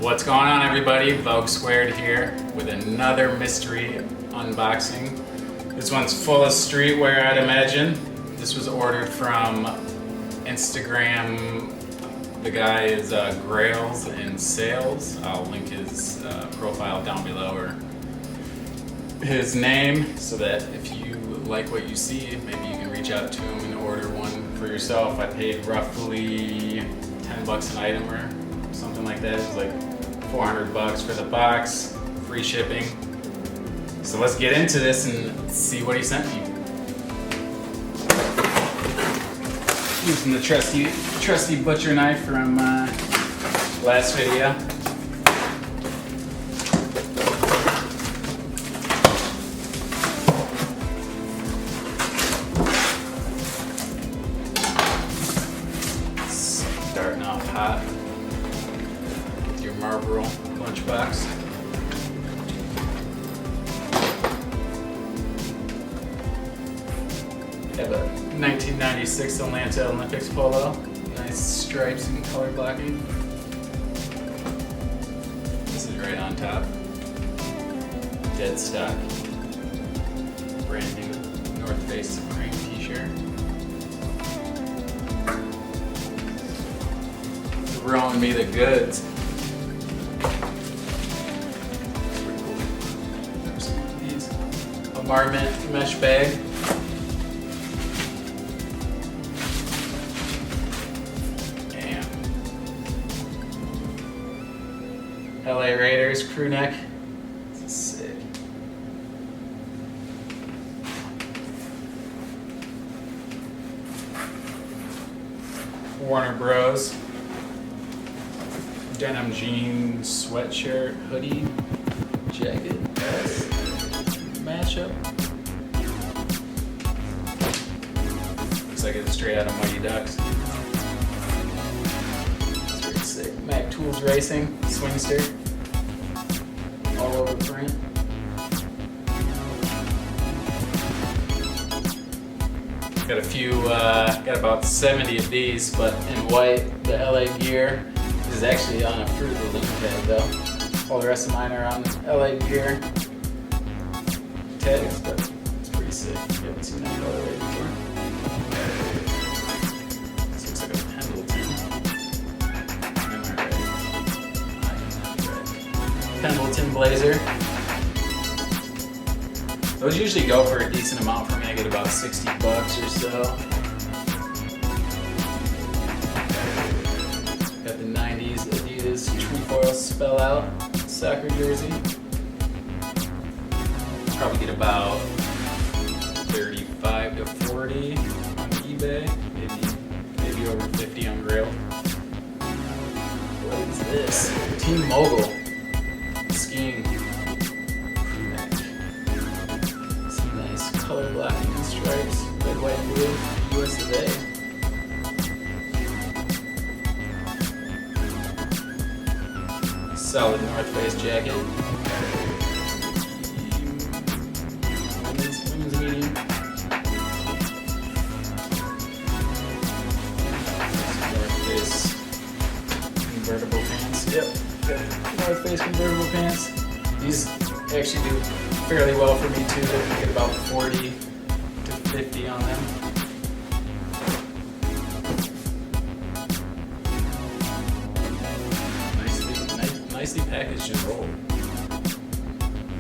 What's going on, everybody? Vogue Squared here with another mystery unboxing. This one's full of streetwear, I'd imagine. This was ordered from Instagram. The guy is Grails in Sales. I'll link his profile down below, or his name, so that if you like what you see, maybe you can reach out to him and order one for yourself. I paid roughly 10 bucks an item or something like that. It was like 400 bucks for the box, free shipping. So let's get into this and see what he sent me. Using the trusty butcher knife from last video. Starting off hot with your Marlboro lunchbox. Have a 1996 Atlanta Olympics polo. Nice stripes and color blocking. This is right on top. Dead stock. Brand new North Face Supreme t-shirt. Throwing me the goods. There's these. A Marmot mesh bag. LA Raiders crew neck. This is sick. Warner Bros. Denim jeans, sweatshirt, hoodie, jacket. Matchup. Looks like it's straight out of Mighty Ducks. It's pretty sick. Mac Tools Racing, Swingster. All over print. Got a few, got about 70 of these, but in white. The LA gear is actually on a Fruit of the Loom tag though. All the rest of mine are on LA gear tags, but it's pretty sick. You haven't seen that colorway before. This looks like a Pendleton. Pendleton blazer. Those usually go for a decent amount for me. I get about 60 bucks or so. Got the 90s Adidas trefoil spell out soccer jersey. Probably get about 35 to 40 on eBay. Maybe over 50 on Grail. What is this? Team Mogul. Skiing crew neck. Some nice color blocking and stripes, red, white, and blue, US of A. Solid North Face jacket. Women's medium. North Face convertible pants. Yep. North Face convertible pants. These actually do fairly well for me too. I get about 40 to 50 on them. Nicely packaged and rolled.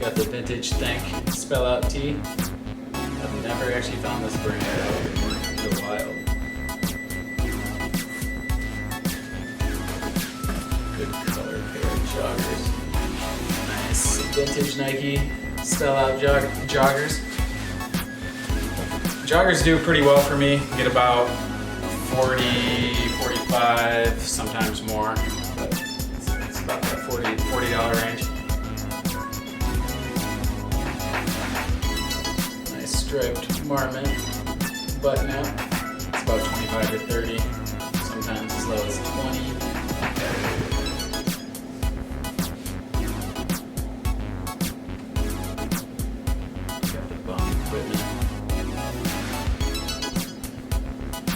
Got the vintage Thank spell out tee. I've never actually found this brand out in the wild. Good color pair of joggers. Nice vintage Nike spell out joggers. Joggers do pretty well for me. Get about 40, 45, sometimes more. But it's about that $40 range. Nice striped Marmot button up. It's about 25 to 30, sometimes as low as 20.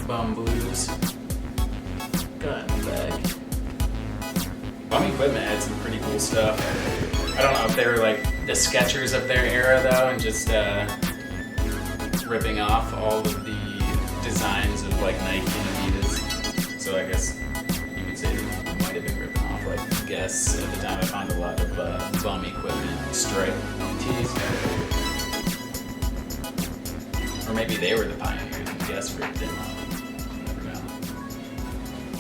Bum Blues. Got in the bag. Bum Equipment had some pretty cool stuff. I don't know if they were like the Skechers of their era though, and just ripping off all of the designs of like Nike and Adidas. So I guess you could say it might have been ripping off like Guess. At the time I found a lot of Bum Equipment stripe tees. Or maybe they were the pioneers and Guess ripped them off. You never know.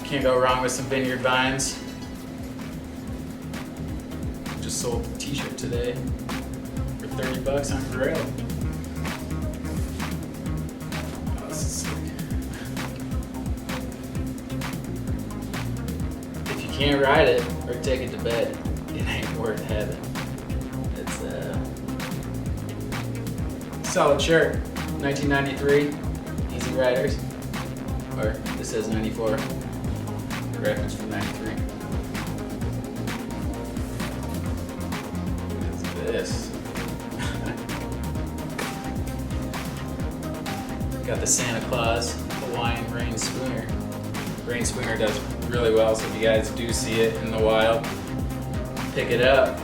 Can't go wrong with some Vineyard Vines. Just sold a t-shirt today for $30 on Grail. Oh, this is sick. If you can't ride it or take it to bed, it ain't worth having. It's a solid shirt. 1993, Easy Riders. Or this says 94. The graphics from 93. This. Got the Santa Claus Hawaiian Rain Spooner. Rain Spooner does really well, so if you guys do see it in the wild, pick it up.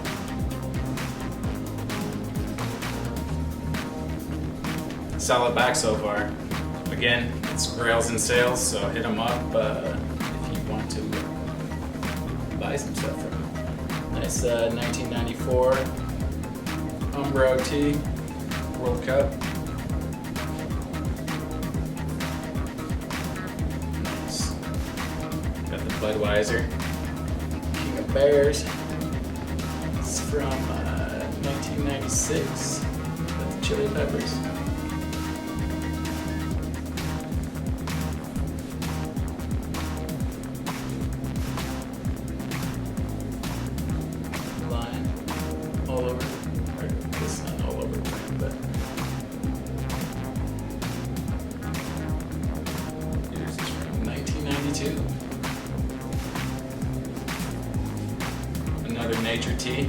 Solid back so far. Again, it's Grails in sales, so hit them up if you want to buy some stuff from them. Nice 1994 Umbro tee, World Cup. Nice. Got the Budweiser King of Bears. It's from 1996. Got the Chili Peppers. Line all over. It's not all over, but here's is from 1992. Another nature tee.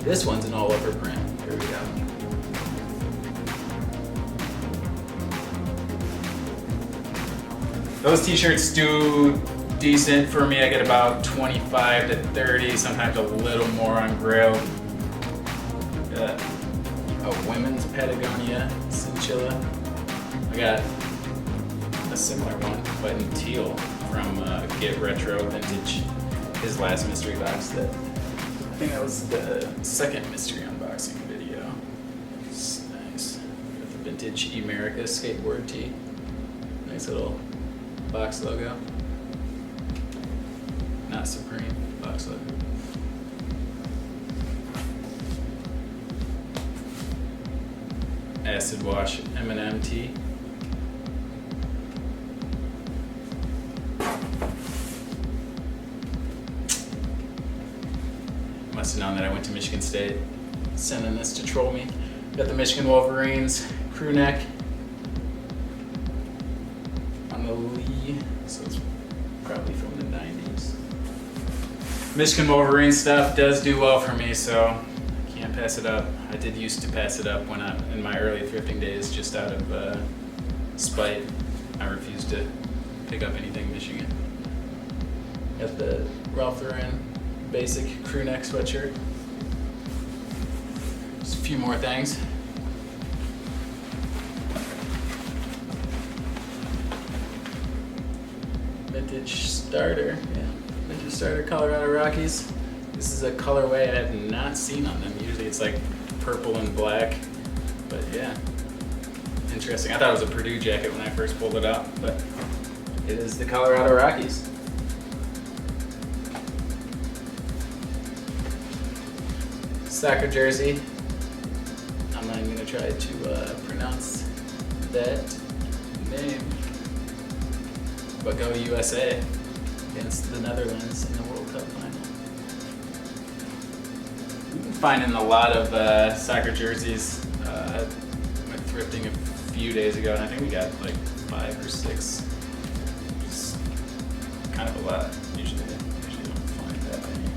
This one's an all over print. Here we go. Those t-shirts do decent for me. I get about 25 to 30, sometimes a little more on Grail. Got a women's Patagonia Cinchilla. I got a similar one, but in teal from Get Retro Vintage, his last mystery box. That I think that was the second mystery unboxing video. It's nice. Got the vintage Emerica skateboard tee. Nice little box logo. Not Supreme, box logo. Acid wash M&M tee. Must have known that I went to Michigan State. Sending this to troll me. Got the Michigan Wolverines crew neck on the Lee, so it's probably from the 90s. Michigan Wolverine stuff does do well for me, so I can't pass it up. I did used to pass it up when in my early thrifting days, just out of spite. I refused to pick up anything Michigan. Got the Ralph Lauren basic crew neck sweatshirt. Just a few more things. Vintage starter, yeah. Vintage starter Colorado Rockies. This is a colorway I have not seen on them. Usually it's like purple and black, but yeah, interesting. I thought it was a Purdue jacket when I first pulled it out, but it is the Colorado Rockies. Soccer jersey. I'm not even gonna try to pronounce that name. But go USA against the Netherlands in the World Cup final. We've been finding a lot of soccer jerseys. Went thrifting a few days ago, and I think we got like 5 or 6. Just kind of a lot. Usually don't find that many.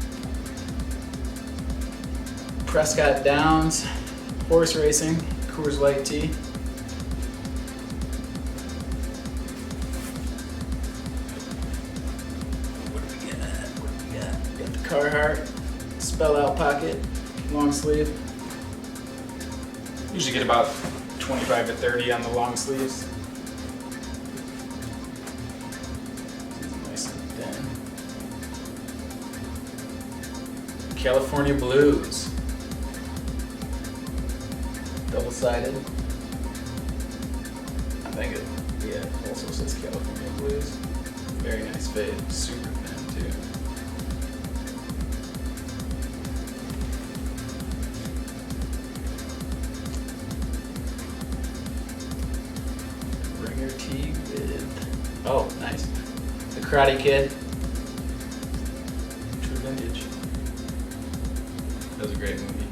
Prescott Downs, horse racing, Coors Light tee. Carhartt spell out pocket, long sleeve. Usually get about 25 to 30 on the long sleeves. Nice and thin. California Blues. Double-sided. I think it also says California Blues. Very nice fade, super thin too. Ringer tee with, oh nice, The Karate Kid. True vintage. That was a great movie.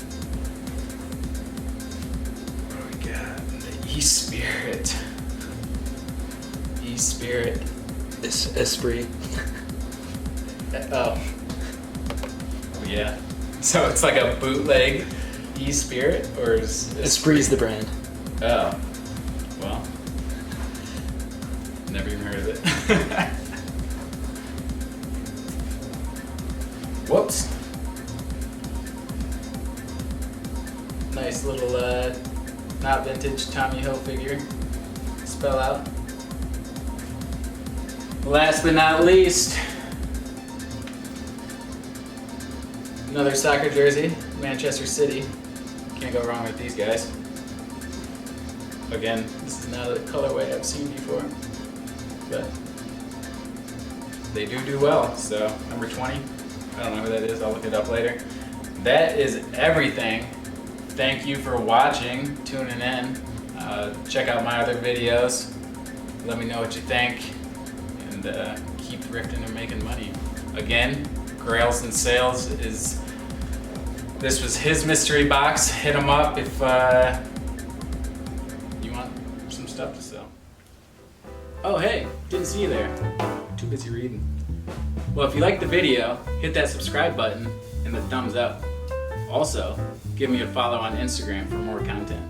What do we got? The E-Spirit. E-Spirit. Esprit. Oh yeah. So it's like a bootleg E-Spirit, or is Esprit's the brand. Oh, well, never even heard of it. Whoops. Nice little, not vintage Tommy Hilfiger spell out. Last but not least, another soccer jersey, Manchester City. Can't go wrong with these guys. Again, this is not a colorway I've seen before, but they do well. So number 20, I don't know who that is, I'll look it up later. That is everything. Thank you for watching, tuning in. Check out my other videos. Let me know what you think. And keep thrifting and making money. Again, Grails and Sales is, this was his mystery box. Hit him up if you want some stuff to sell. Oh hey, didn't see you there. Too busy reading. Well, if you liked the video, hit that subscribe button and the thumbs up. Also, give me a follow on Instagram for more content.